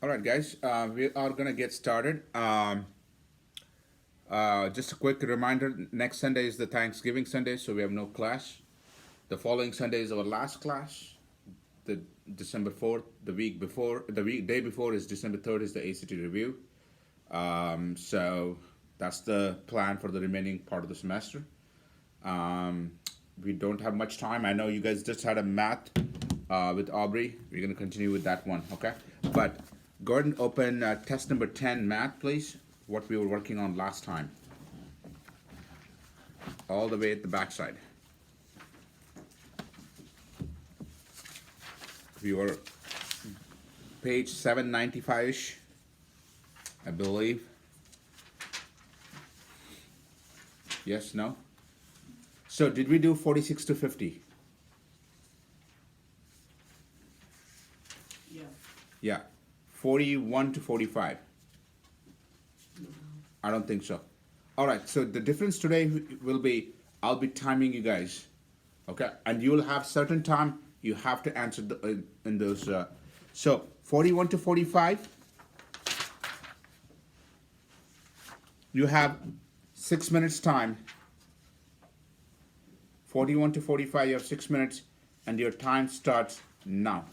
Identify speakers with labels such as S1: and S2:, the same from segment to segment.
S1: All right, guys, we are gonna get started. Just a quick reminder: next Sunday is the Thanksgiving Sunday, so we have no class. The following Sunday is our last class. The December 4th, the week before, the week day before is December 3rd is the ACT review. So that's the plan for the remaining part of the semester. Um, we don't have much time. I know you guys just had a math with Aubrey. We're going to continue with that one, okay? But go ahead and open test number 10 math, please. What we were working on last time. All the way at the backside. We were page 795-ish, I believe. Yes, no? So did we do 46 to 50?
S2: Yeah.
S1: Yeah. 41 to 45? I don't think so. All right, so the difference today will be I'll be timing you guys, okay? And you will have certain time you have to answer in those. So 41 to 45, you have 6 minutes time. 41 to 45, you have 6 minutes, and your time starts now.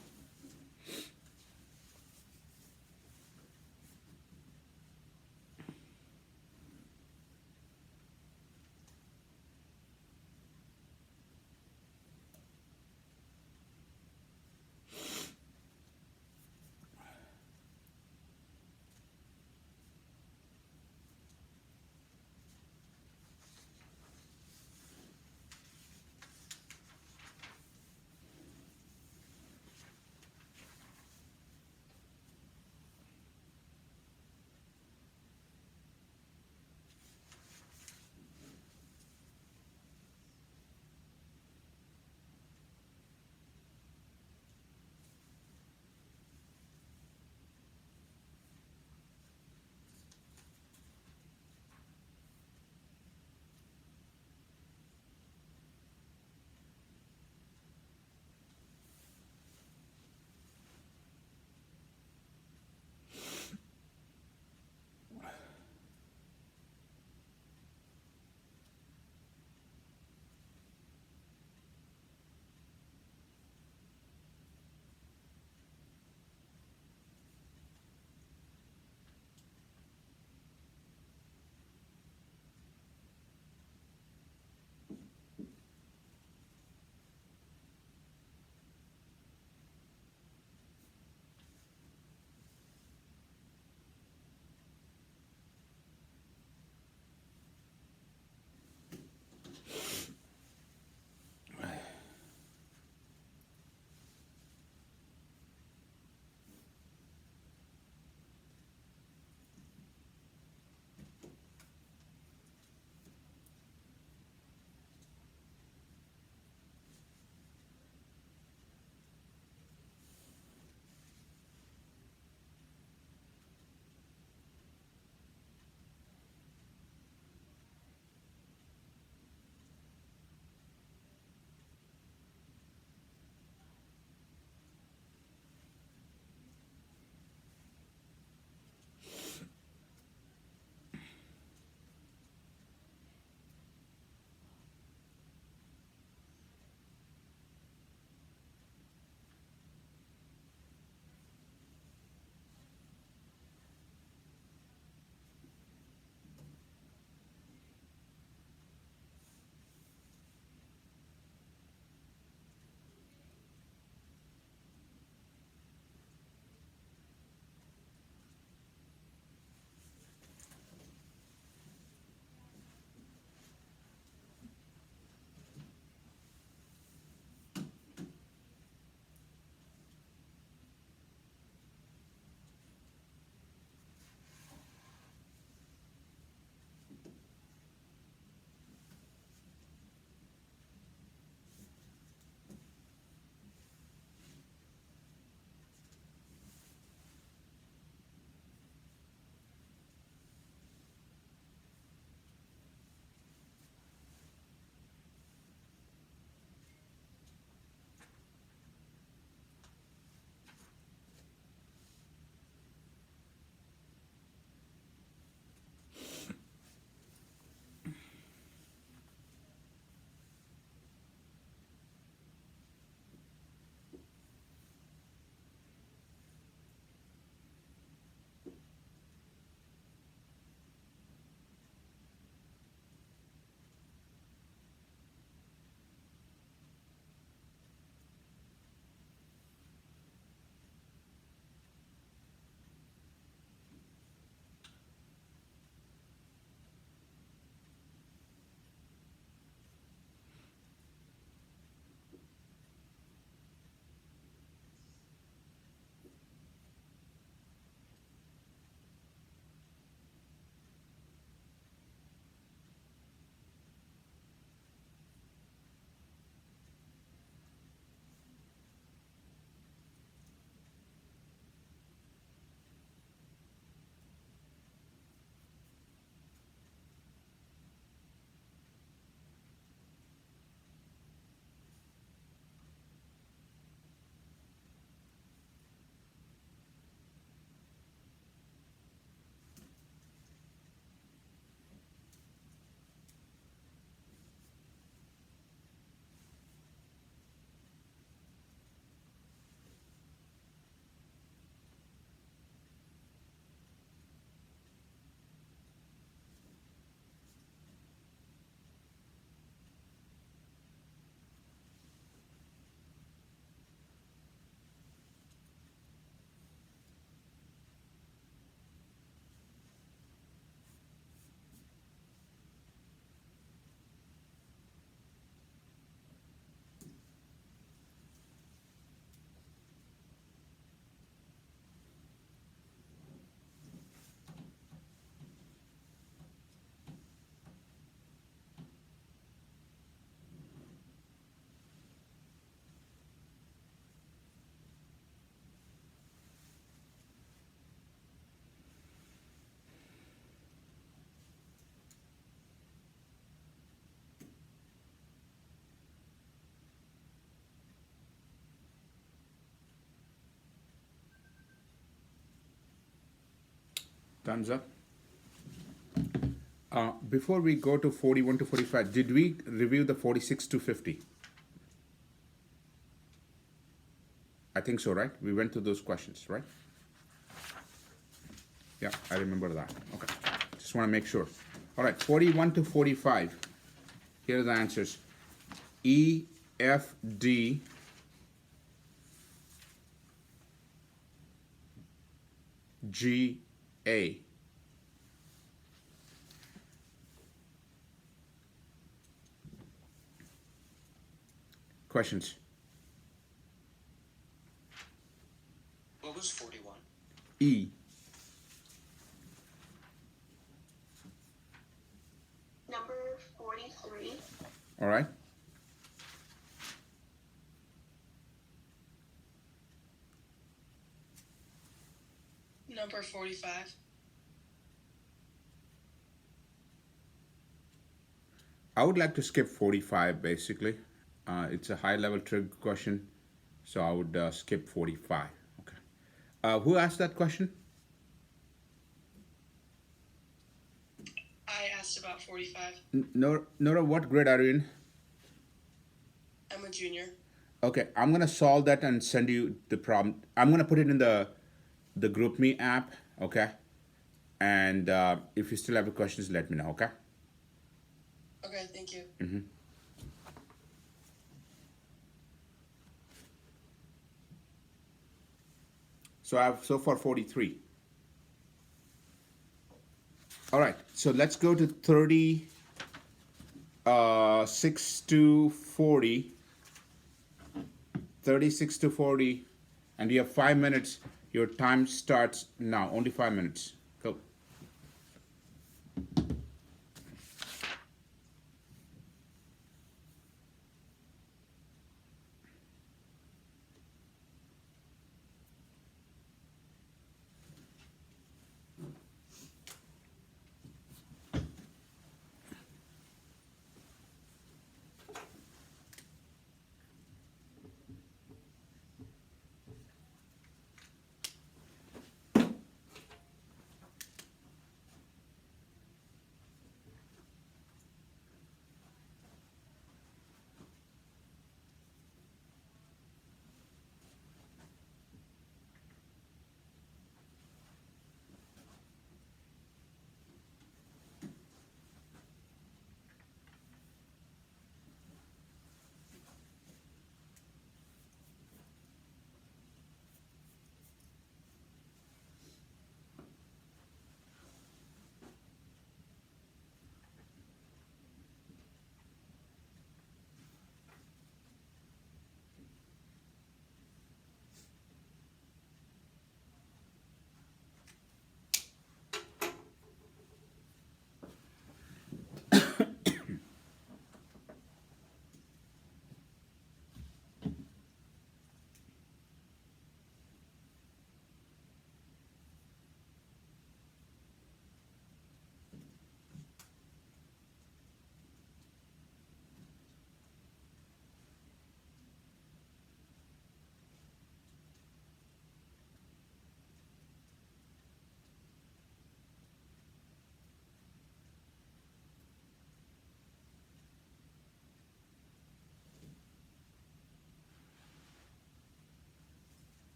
S1: Thumbs up. Before we go to 41 to 45, did we review the 46 to 50? I think so, right? We went through those questions, right? Yeah, I remember that. Okay. Just want to make sure. All right, 41 to 45. Here are the answers. E, F, D, G, A. Questions?
S2: What was 41?
S1: E.
S3: Number 43.
S1: All right.
S2: Number 45.
S1: I would like to skip 45 basically. It's a high level trig question, so I would skip 45. Okay. Who asked that question?
S2: I asked about 45.
S1: Nora, what grade are you in?
S2: I'm a junior.
S1: Okay, I'm gonna solve that and send you the problem. I'm gonna put it in the GroupMe app, okay? And if you still have questions, let me know, okay?
S2: Okay, thank you.
S1: So I have so far 43. All right, so let's go to 36 to 40. 36 to 40, and you have 5 minutes. Your time starts now. Only 5 minutes. Go.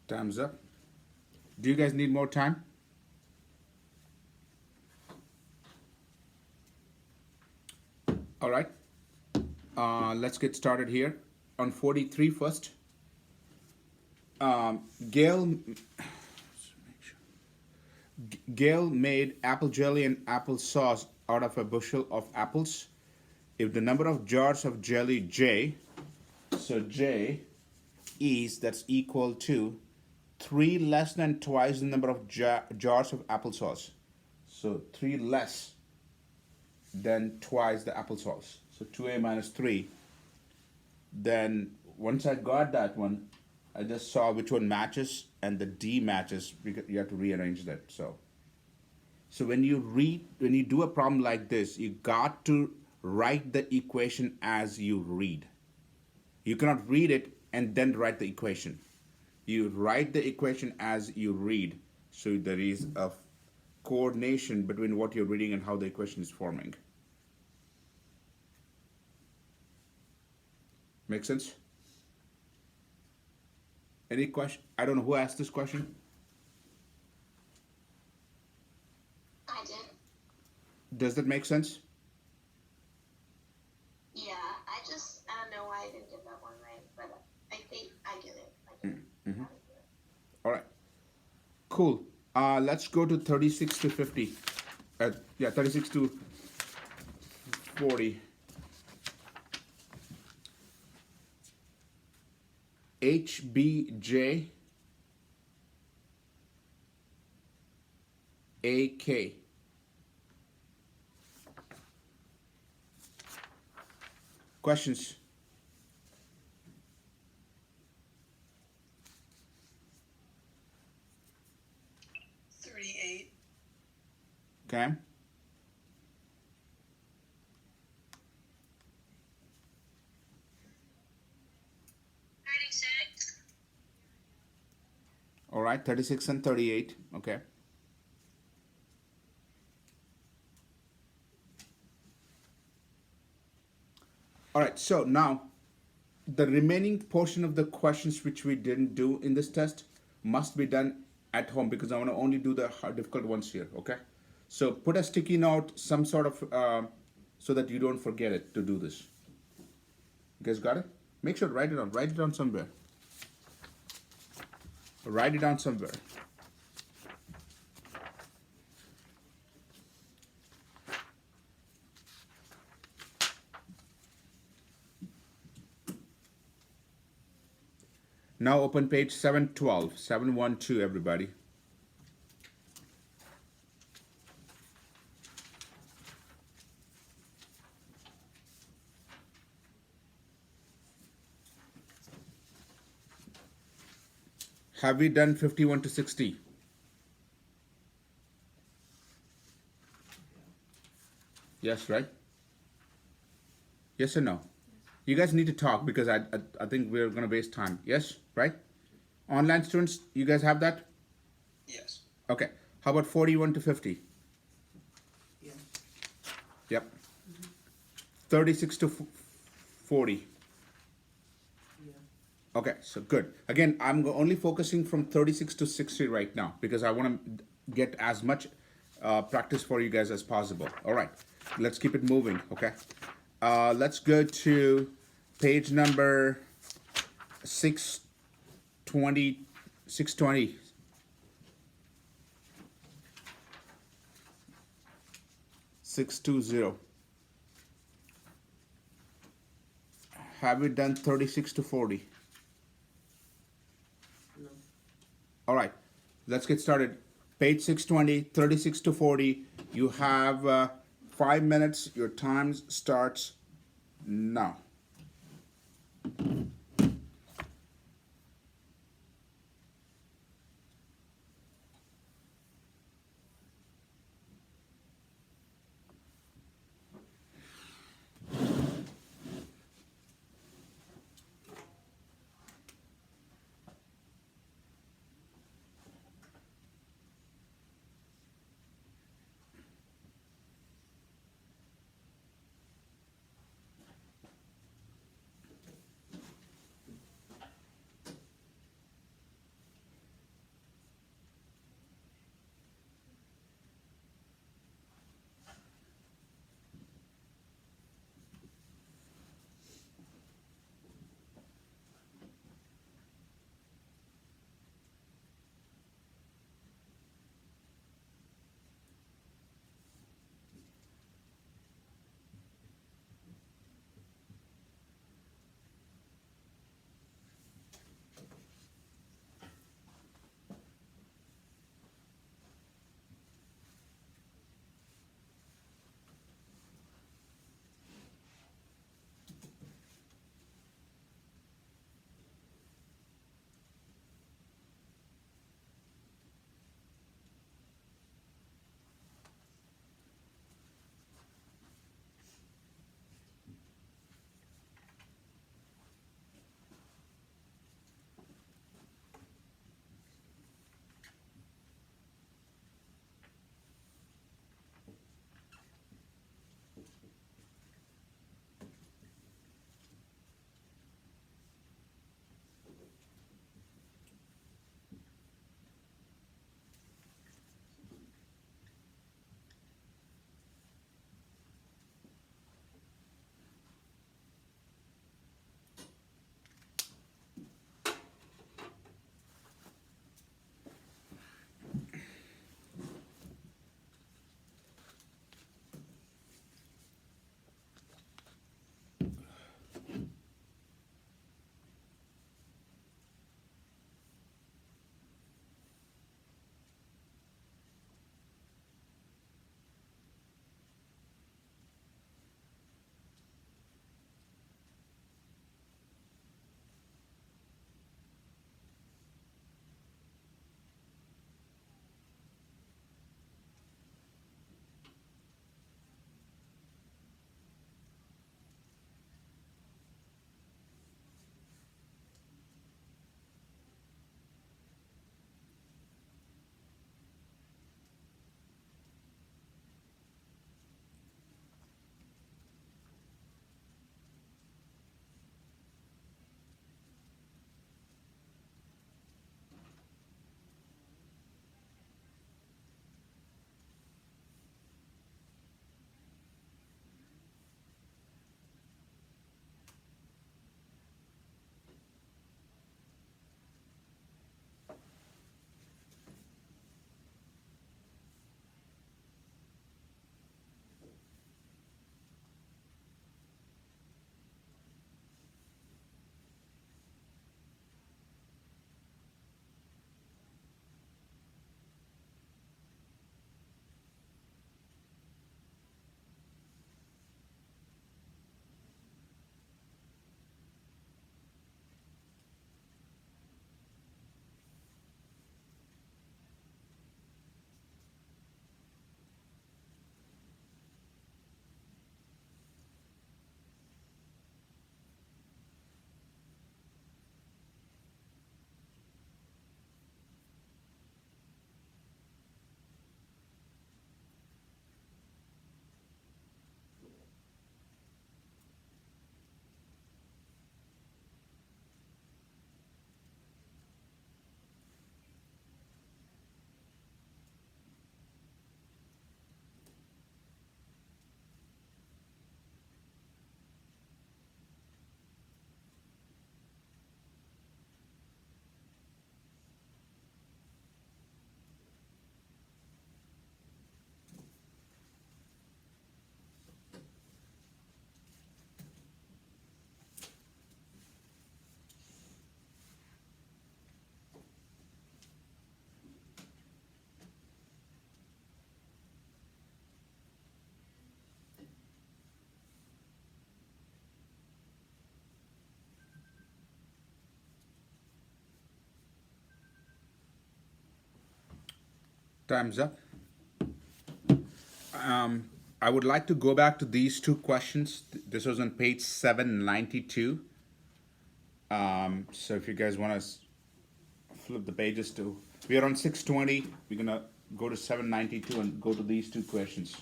S1: Time's up. Do you guys need more time? All right. Let's get started here. On 43 first. Gail made apple jelly and apple sauce out of a bushel of apples. If the number of jars of jelly J, so J is that's equal to 3 less than twice the number of jars of applesauce. So 3 less than twice the applesauce. So 2a minus 3. Then once I got that one, I just saw which one matches and the D matches because you have to rearrange that. So when you do a problem like this, you got to write the equation as you read. You cannot read it and then write the equation. You write the equation as you read, so there is a coordination between what you're reading and how the equation is forming. Make sense? Any question? I don't know who asked this question.
S3: I did.
S1: Does that make sense?
S3: Yeah, I don't know why I didn't get that one right, but I think I get it. I get it.
S1: Mm-hmm. All right. Cool. Let's go to 36 to 50. 36 to 40. HBJ AK. Questions? Okay. All right, 36 and 38. Okay. All right, so now the remaining portion of the questions which we didn't do in this test must be done at home because I want to only do the difficult ones here, okay? So put a sticky note, some sort of, so that you don't forget it to do this. You guys got it? Make sure to write it down somewhere. Write it down somewhere. Now open page 712, 712 everybody. Have we done 51 to 60? Yes, right? Yes or no? You guys need to talk because I think we're going to waste time. Yes, right? Online students, you guys have that?
S2: Yes.
S1: Okay. How about 41 to 50?
S2: Yeah.
S1: Yep. 36 to 40. Okay, so good. Again, I'm only focusing from 36 to 60 right now because I want to get as much practice for you guys as possible. All right, let's keep it moving, okay? Let's go to page number 620. 620. Have we done 36 to 40?
S4: No.
S1: All right, let's get started. Page 620, 36 to 40. You have 5 minutes. Your time starts now. Time's up. I would like to go back to these two questions. This was on page 792. So if you guys want to flip the pages to, we are on 620. We're going to go to 792 and go to these two questions.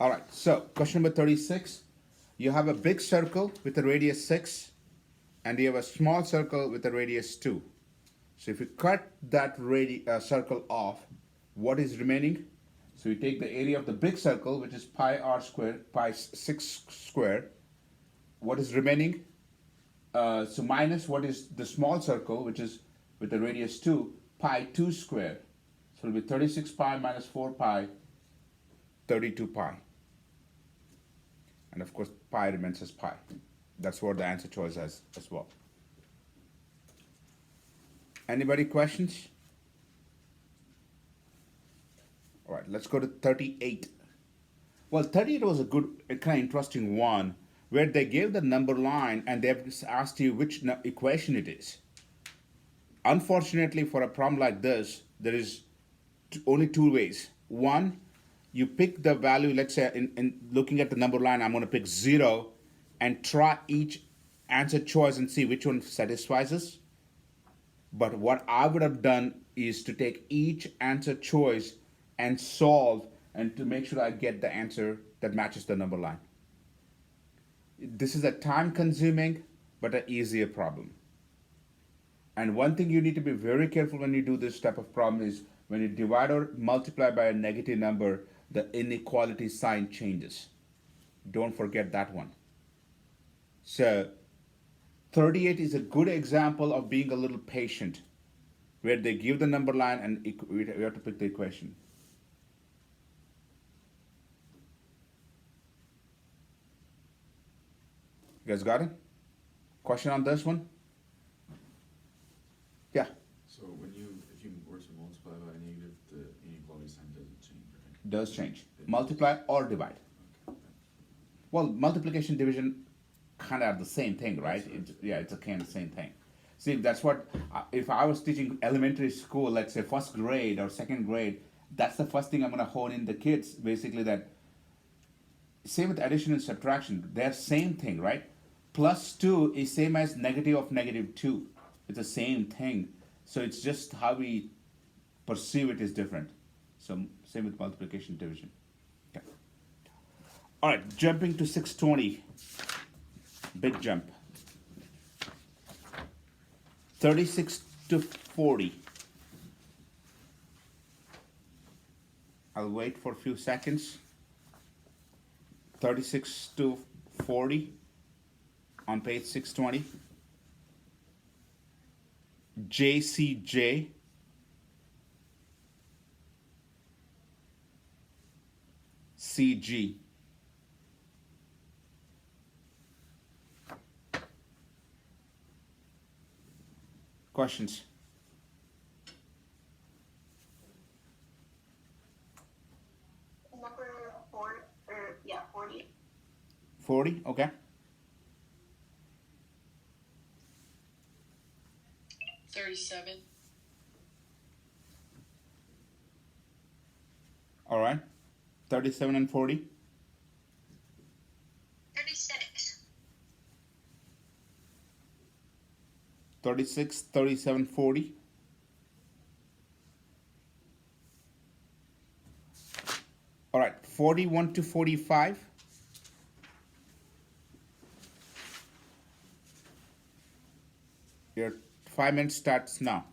S1: All right, so question number 36. You have a big circle with a radius 6, and you have a small circle with a radius 2. So if you cut that circle off, what is remaining? So you take the area of the big circle, which is pi r squared, pi 6 squared. What is remaining? So minus what is the small circle, which is with the radius 2, pi 2 squared. So it'll be 36 pi minus 4 pi, 32 pi. And of course, pi remains as pi. That's what the answer choice has as well. Anybody questions? All right, let's go to 38. Well, 38 was a good, kind of interesting one, where they gave the number line and they've asked you which equation it is. Unfortunately, for a problem like this, there is only two ways. One, you pick the value, let's say in looking at the number line, I'm going to pick 0 and try each answer choice and see which one satisfies us. But what I would have done is to take each answer choice and solve and to make sure I get the answer that matches the number line. This is a time consuming but an easier problem. And one thing you need to be very careful when you do this type of problem is when you divide or multiply by a negative number, the inequality sign changes. Don't forget that one. So 38 is a good example of being a little patient, where they give the number line and we have to pick the equation. You guys got it? Question on this one? Yeah.
S4: So if you were to multiply by a negative, the inequality sign doesn't change, right?
S1: Does change. Multiply or divide.
S4: Okay.
S1: Well, multiplication, division kind of are the same thing, right? It's a kind of same thing. See, that's what, if I was teaching elementary school, let's say first grade or second grade, that's the first thing I'm going to hone in the kids, basically that, same with addition and subtraction, they're same thing, right? Plus 2 is same as negative of negative 2. It's the same thing. So it's just how we perceive it is different. So same with multiplication, division. Okay. All right, jumping to 620. Big jump. 36 to 40. I'll wait for a few seconds. 36 to 40 on page 620. JCJ. CG. Questions?
S3: Number 40.
S1: 40, okay.
S5: 37.
S1: All right. 37 and 40.
S3: 36.
S1: 36, 37, 40. All right, 41 to 45. Your 5 minutes starts now.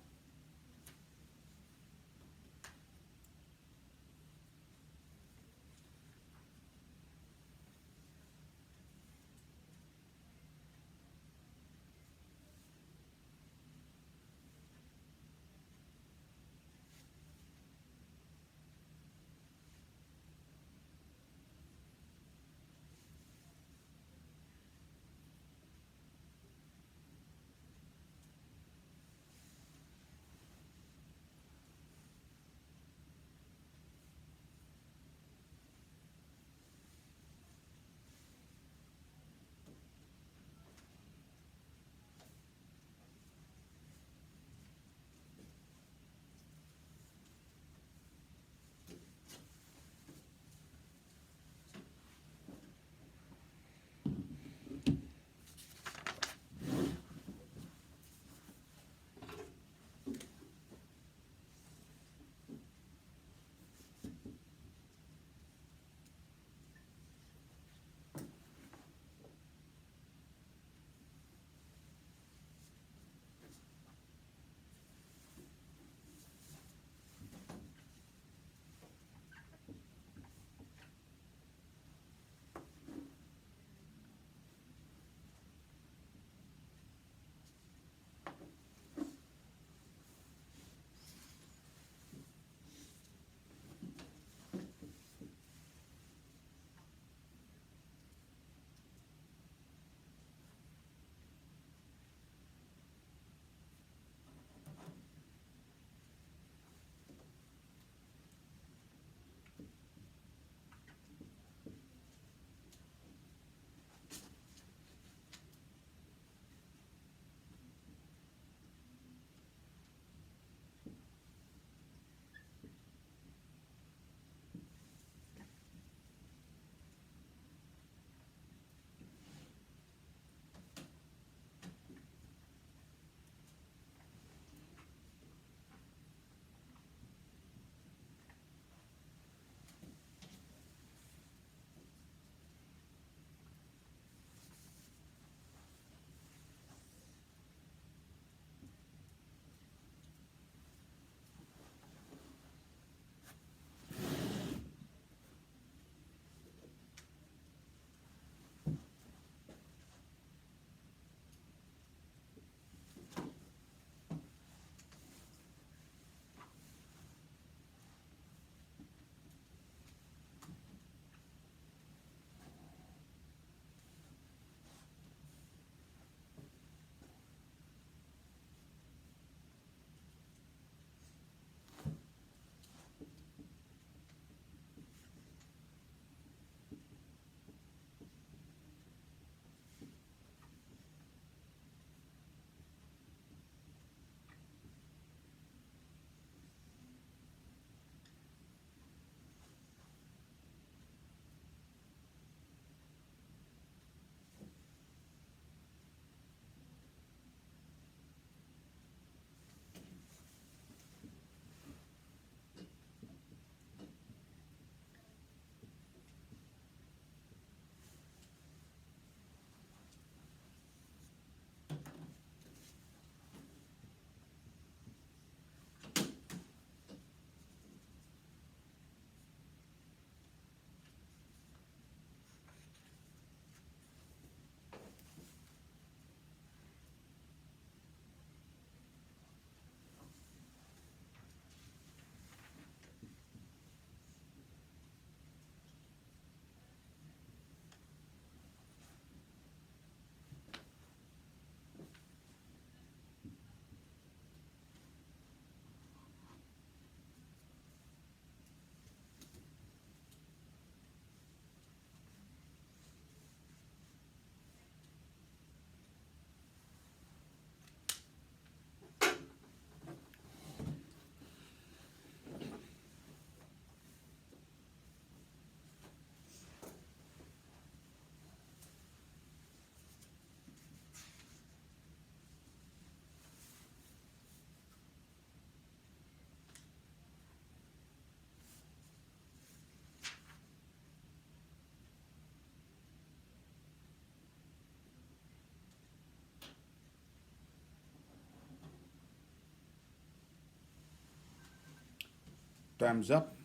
S1: Time's up.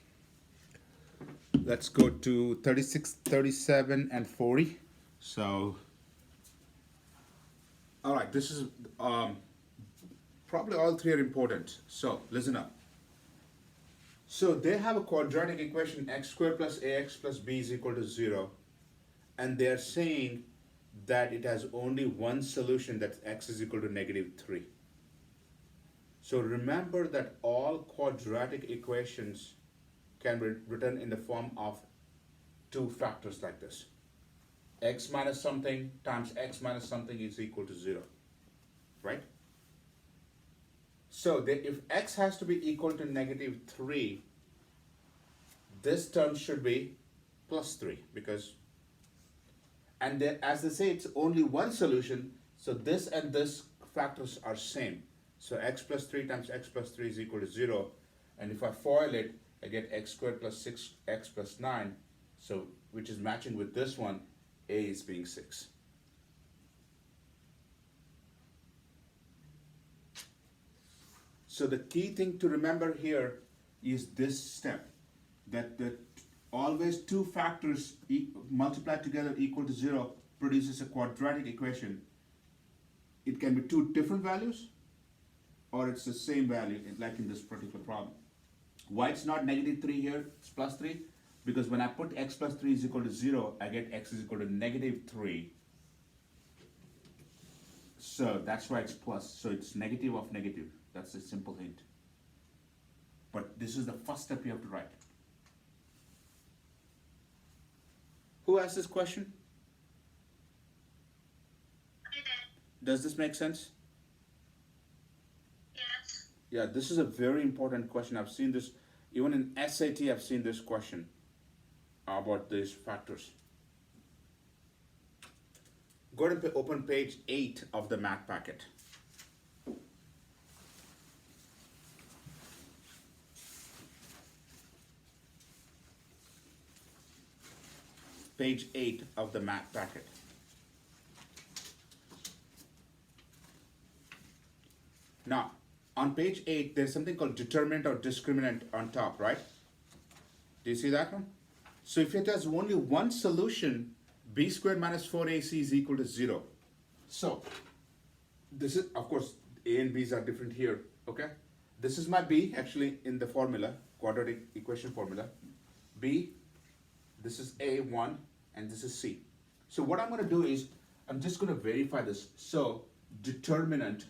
S1: Let's go to 36, 37, and 40. So, all right, this is probably all three are important. So, listen up. So, they have a quadratic equation x squared plus ax plus b is equal to 0. And they're saying that it has only one solution, that x is equal to -3. So remember that all quadratic equations can be written in the form of two factors like this. X minus something times x minus something is equal to 0, right? So if x has to be equal to -3, this term should be +3 because, and then as they say, it's only one solution, so this and this factors are same. So x plus 3 times x plus 3 is equal to 0. And if I FOIL it, I get x squared plus 6x plus 9. So, which is matching with this one, a is being 6. So the key thing to remember here is this step, that always two factors multiplied together equal to 0 produces a quadratic equation. It can be two different values, or it's the same value, like in this particular problem. Why it's not -3 here, it's +3? Because when I put x plus 3 is equal to 0, I get x is equal to -3. So that's why it's plus. So it's negative of negative. That's a simple hint. But this is the first step you have to write. Who asked this question?
S3: I did.
S1: Does this make sense?
S3: Yes.
S1: Yeah, this is a very important question. I've seen this, even in SAT, I've seen this question about these factors. Go ahead and open page 8 of the math packet. Page 8 of the math packet. Now, on page 8, there's something called determinant or discriminant on top, right? Do you see that one? So if it has only one solution, b squared minus 4ac is equal to 0. So, this is, of course, a and b's are different here, okay? This is my b, actually, in the formula, quadratic equation formula. B, this is a1, and this is c. So what I'm going to do is, I'm just going to verify this. So, determinant.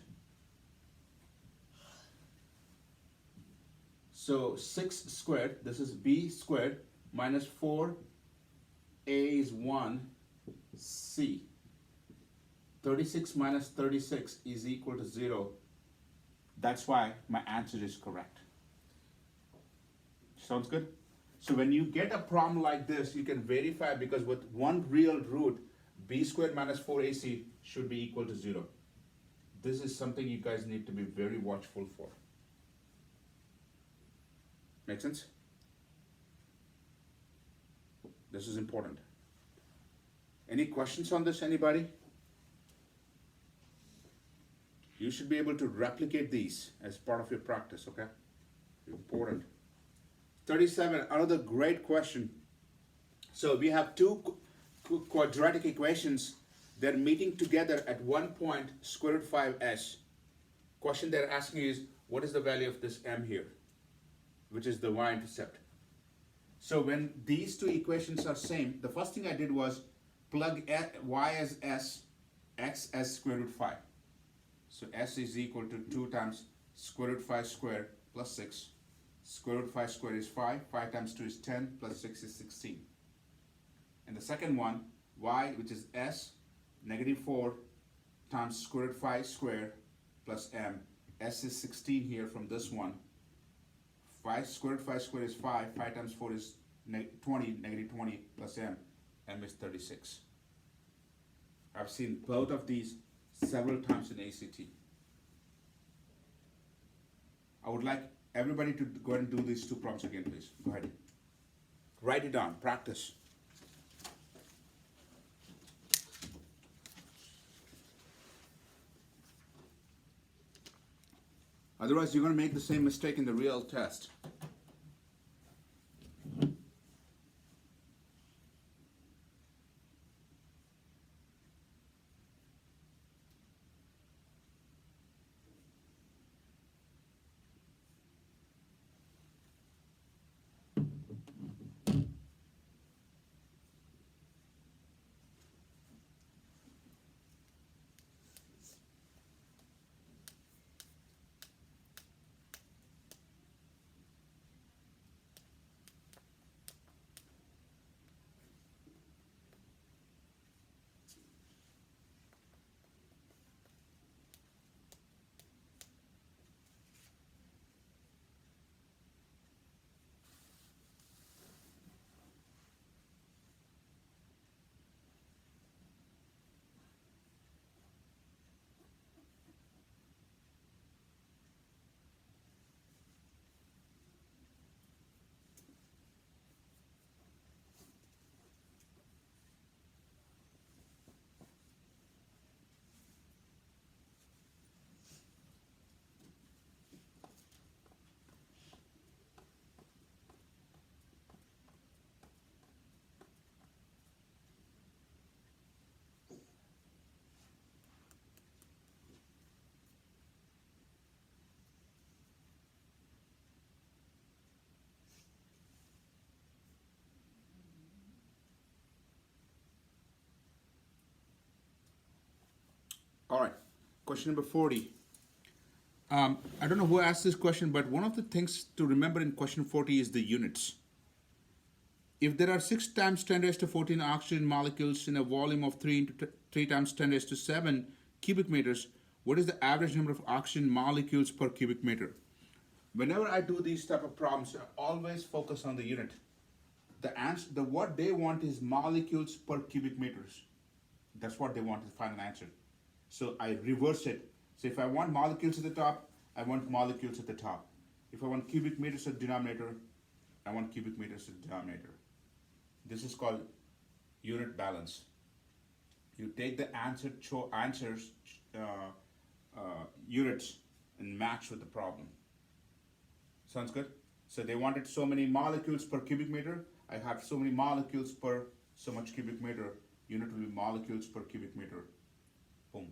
S1: So 6 squared, this is b squared, minus 4, a is 1, c. 36 minus 36 is equal to 0. That's why my answer is correct. Sounds good? So when you get a problem like this, you can verify, because with one real root, b squared minus 4ac should be equal to 0. This is something you guys need to be very watchful for. Make sense? This is important. Any questions on this, anybody? You should be able to replicate these as part of your practice, okay? Important. 37, another great question. So we have two quadratic equations. They're meeting together at one point, square root 5s. Question they're asking is, what is the value of this m here? Which is the y-intercept. So when these two equations are same, the first thing I did was plug y as s, x as square root 5. So s is equal to 2 times square root 5 squared plus 6. Square root 5 squared is 5. 5 times 2 is 10 plus 6 is 16. And the second one, y, which is s, -4 times square root 5 squared plus m. S is 16 here from this one. 5 square root 5 squared is 5. 5 times 4 is 20, -20 plus m. M is 36. I've seen both of these several times in ACT. I would like everybody to go ahead and do these two problems again, please. Go ahead. Write it down. Practice. Otherwise, you're going to make the same mistake in the real test. All right, question number 40. I don't know who asked this question, but one of the things to remember in question 40 is the units. If there are 6 times 10 raised to 14 oxygen molecules in a volume of 3 into 3 times 10 raised to 7 cubic meters, what is the average number of oxygen molecules per cubic meter? Whenever I do these type of problems, I always focus on the unit. The answer, what they want is molecules per cubic meters. That's what they want to find an answer. So I reverse it. So if I want molecules at the top, I want molecules at the top. If I want cubic meters at the denominator, I want cubic meters at the denominator. This is called unit balance. You take the answers units and match with the problem. Sounds good? So they wanted so many molecules per cubic meter. I have so many molecules per so much cubic meter. Unit will be molecules per cubic meter. Boom.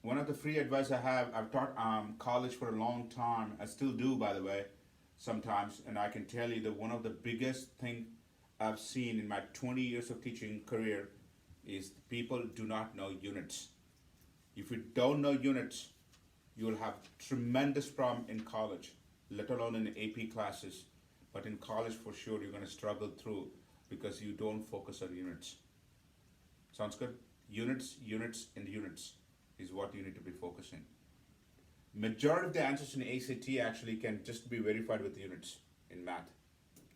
S1: One of the free advice I have, I've taught college for a long time. I still do, by the way, sometimes. And I can tell you that one of the biggest thing I've seen in my 20 years of teaching career is people do not know units. If you don't know units, you'll have tremendous problem in college, let alone in AP classes. But in college, for sure, you're going to struggle through because you don't focus on units. Sounds good? Units, units, and units is what you need to be focusing. Majority of the answers in ACT actually can just be verified with units in math,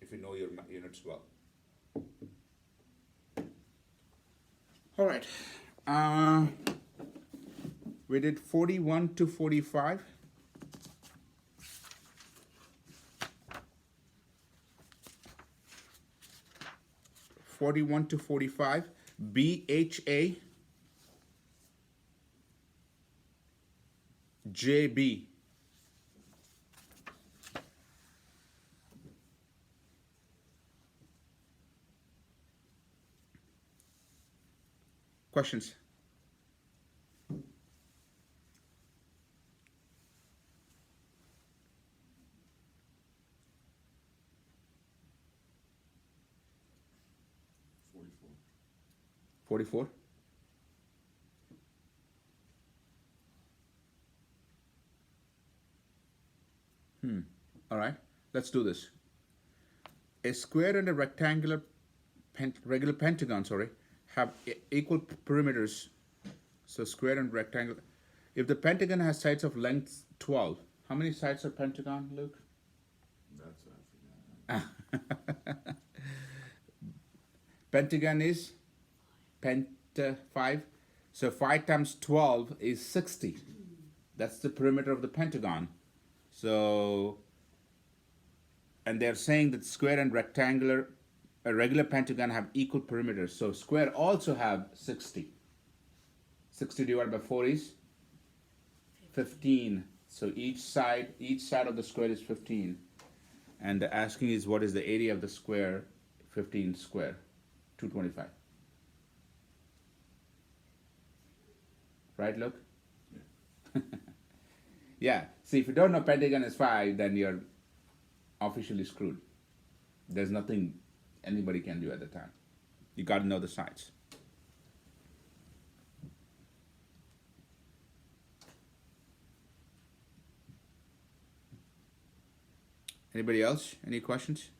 S1: if you know your units well. All right. We did 41 to 45. (41 to 45), BHA, JB. Questions? (44) All right, let's do this. A square and a rectangular regular pentagon, have equal perimeters. So square and rectangle. If the pentagon has sides of length 12, how many sides are pentagon, Luke?
S4: That's I forgot.
S1: Pentagon is penta 5. So 5 times 12 is 60. That's the perimeter of the pentagon. So, and they're saying that square and rectangular, a regular pentagon have equal perimeters. So square also have 60. 60 divided by 4 is 15. So each side of the square is 15. And the asking is what is the area of the square? 15 square, 225. Right, Luke?
S4: Yeah.
S1: Yeah. See, if you don't know pentagon is 5, then you're officially screwed. There's nothing anybody can do at the time. You got to know the sides. Anybody else? Any questions?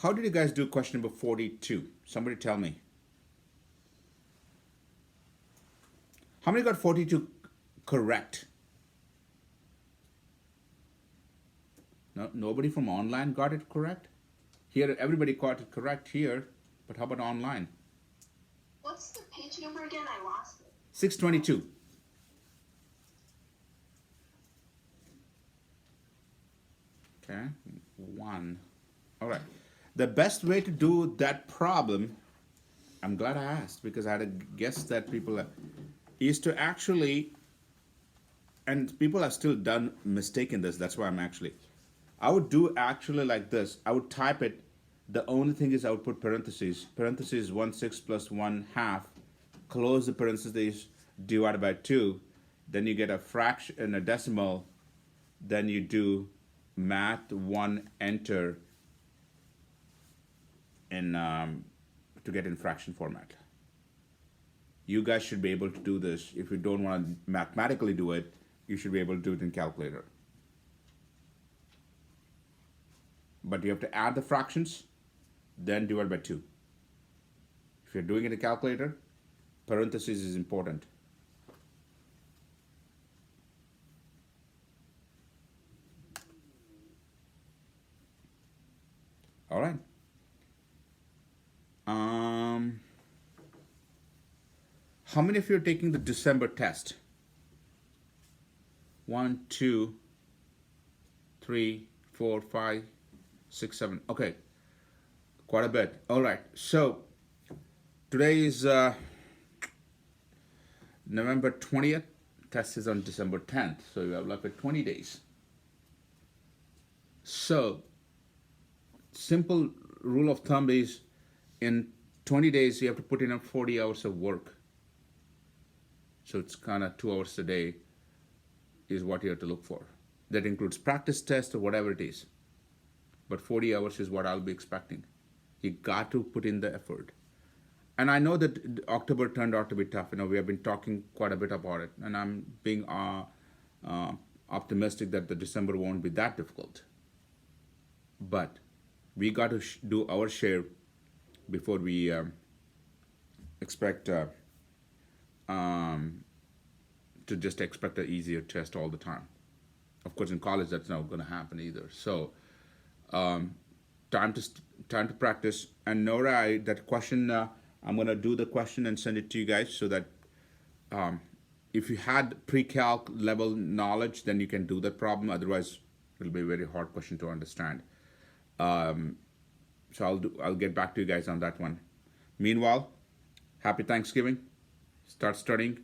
S1: How did you guys do question number 42? Somebody tell me. How many got 42 correct? No, nobody from online got it correct? Here, everybody got it correct here, but how about online?
S3: What's the page number again? I lost it.
S1: 622. Okay, 1. All right. The best way to do that problem, I'm glad I asked because I had a guess that people is to actually, and people have still done mistake in this, that's why I would do actually like this. I would type it, the only thing is I would put parentheses 1/6 plus 1/2, close the parentheses, divided by 2, then you get a fraction and a decimal, then you do math 1 enter in to get in fraction format. You guys should be able to do this. If you don't want to mathematically do it, you should be able to do it in calculator. But you have to add the fractions, then divide by 2. If you're doing it in calculator, parentheses is important. All right. How many of you are taking the December test? 1, 2, 3, 4, 5, 6, 7. Okay, quite a bit. All right. So today is November 20th. Test is on December 10th. So you have left with 20 days. So simple rule of thumb is in 20 days you have to put in 40 hours of work. So it's kind of 2 hours a day is what you have to look for. That includes practice test or whatever it is. But 40 hours is what I'll be expecting. You got to put in the effort. And I know that October turned out to be tough. You know, we have been talking quite a bit about it. And I'm being optimistic that the December won't be that difficult. But we got to do our share before we expect to just expect an easier test all the time. Of course, in college that's not going to happen either. So, time to practice. And Nora, that question, I'm going to do the question and send it to you guys so that if you had pre-calc level knowledge, then you can do that problem. Otherwise, it'll be a very hard question to understand. So I'll get back to you guys on that one. Meanwhile, happy Thanksgiving. Start studying.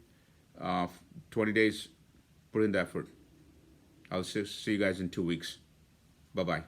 S1: 20 days, put in the effort. I'll see you guys in 2 weeks. Bye-bye.